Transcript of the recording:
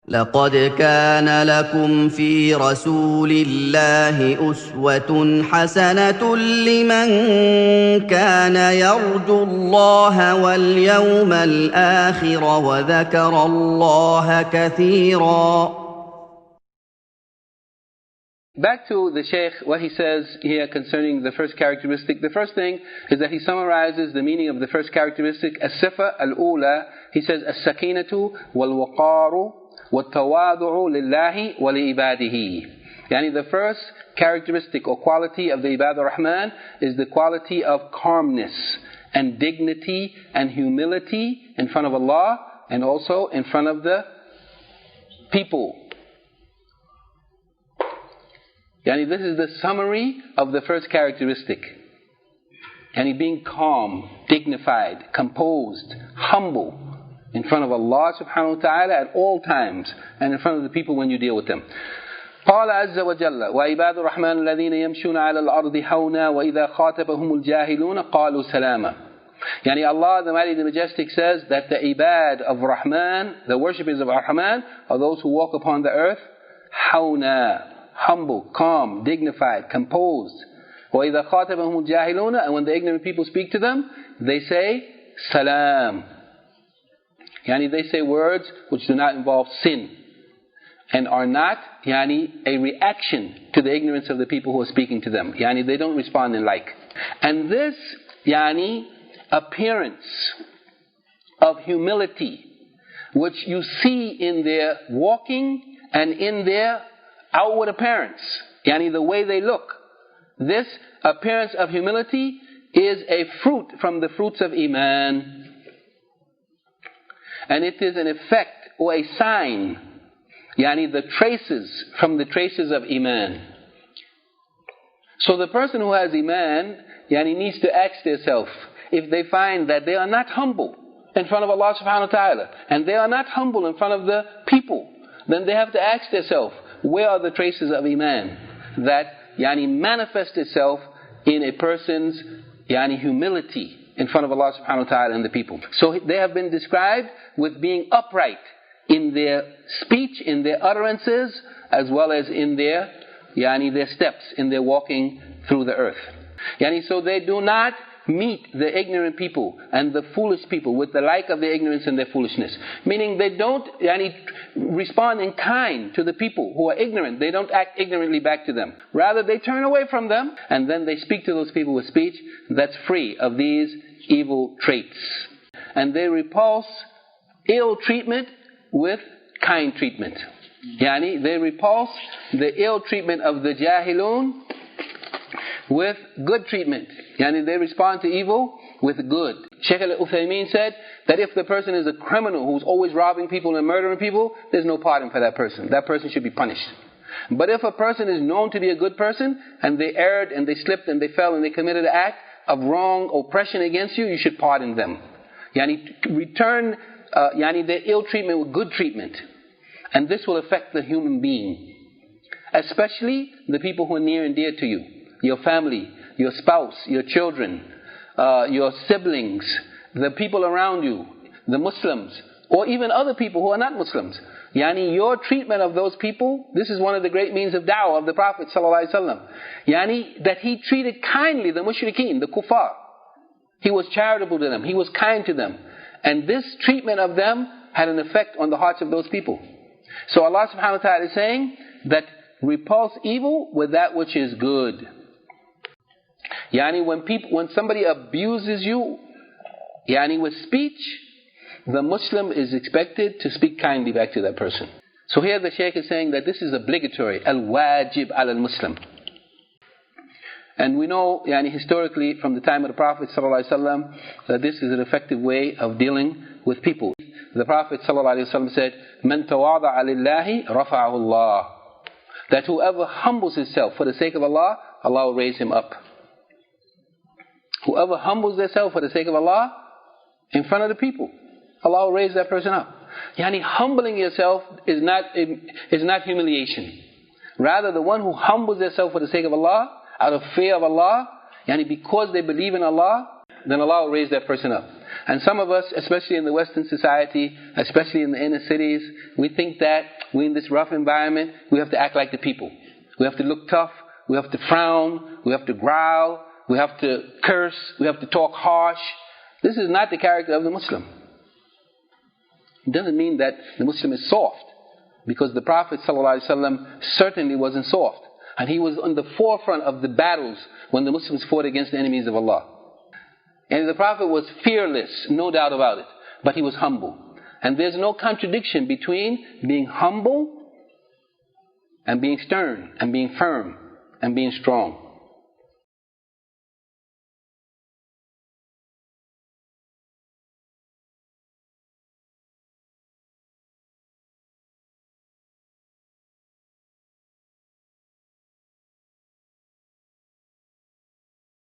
لقد كان لكم في رسول الله أسوة حسنة لمن كان يرجو الله واليوم الآخر وذكر الله كثيرا. Back to the Shaykh, what he says here concerning the first characteristic. The first thing is that he summarizes the meaning of the first characteristic. As-sifa al-ula, he says, as-sakinatu wal-waqaru wal-tawadu'u lillahi wa li-ibadihi. Yani the first characteristic or quality of the Ibadur-Rahman is the quality of calmness and dignity and humility in front of Allah and also in front of the people. Yani this is the summary of the first characteristic. Yani being calm, dignified, composed, humble in front of Allah subhanahu wa ta'ala at all times and in front of the people when you deal with them. قال عز وجل وعباد-الرحمن الذين يمشون على الأرض حونا وإذا خاطبهم الجاهلون قالوا سلاما. Yani Allah the Mighty, the Majestic says that the Ibad of Rahman, the worshippers of Rahman, are those who walk upon the earth حونا, humble, calm, dignified, composed. وَإِذَا خَاطَبَهُمُ الْجَاهِلُونَ, and when the ignorant people speak to them, they say salam. Yani they say words which do not involve sin and are not a reaction to the ignorance of the people who are speaking to them. Yani they don't respond in like. And this appearance of humility, which you see in their walking and in their outward appearance, the way they look. This appearance of humility is a fruit from the fruits of Iman. And it is an effect or a sign, the traces from the traces of Iman. So the person who has Iman, needs to ask themselves, if they find that they are not humble in front of Allah subhanahu wa ta'ala, and they are not humble in front of the people, then they have to ask themselves, where are the traces of Iman that manifest itself in a person's humility in front of Allah subhanahu wa ta'ala and the people. So they have been described with being upright in their speech, in their utterances, as well as in their steps, in their walking through the earth. So they do not meet the ignorant people and the foolish people with the like of their ignorance and their foolishness. Meaning they don't respond in kind to the people who are ignorant. They don't act ignorantly back to them. Rather they turn away from them and then they speak to those people with speech that's free of these evil traits. And they repulse ill treatment with kind treatment. They repulse the ill treatment of the jahilun with good treatment. They respond to evil with good. Shaykh al-Uthaymeen said that if the person is a criminal who's always robbing people and murdering people, there's no pardon for that person. That person should be punished. But if a person is known to be a good person and they erred and they slipped and they fell and they committed an act of wrong oppression against you, you should pardon them. Return their ill treatment with good treatment. And this will affect the human being, especially the people who are near and dear to you. Your family, your spouse, your children, your siblings, the people around you, the Muslims, or even other people who are not Muslims. Your treatment of those people, this is one of the great means of da'wah of the Prophet ﷺ. That he treated kindly the mushrikeen, the kuffar. He was charitable to them, he was kind to them. And this treatment of them had an effect on the hearts of those people. So Allah subhanahu wa ta'ala is saying that repulse evil with that which is good. When somebody abuses you, with speech, the Muslim is expected to speak kindly back to that person. So here the Shaykh is saying that this is obligatory, al-wajib al-Muslim. And we know, historically, from the time of the Prophet ﷺ, that this is an effective way of dealing with people. The Prophet ﷺ said, "Man tawada'a lillahi rafa'ahu Allah." That whoever humbles himself for the sake of Allah, Allah will raise him up. Whoever humbles themselves for the sake of Allah in front of the people, Allah will raise that person up. Humbling yourself is not humiliation. Rather, the one who humbles themselves for the sake of Allah, out of fear of Allah, because they believe in Allah, then Allah will raise that person up. And some of us, especially in the Western society, especially in the inner cities, we think that we're in this rough environment, we have to act like the people. We have to look tough, we have to frown, we have to growl, we have to curse, we have to talk harsh. This is not the character of the Muslim. It doesn't mean that the Muslim is soft, because the Prophet ﷺ certainly wasn't soft. And he was on the forefront of the battles when the Muslims fought against the enemies of Allah. And the Prophet was fearless, no doubt about it, but he was humble. And there's no contradiction between being humble and being stern and being firm and being strong.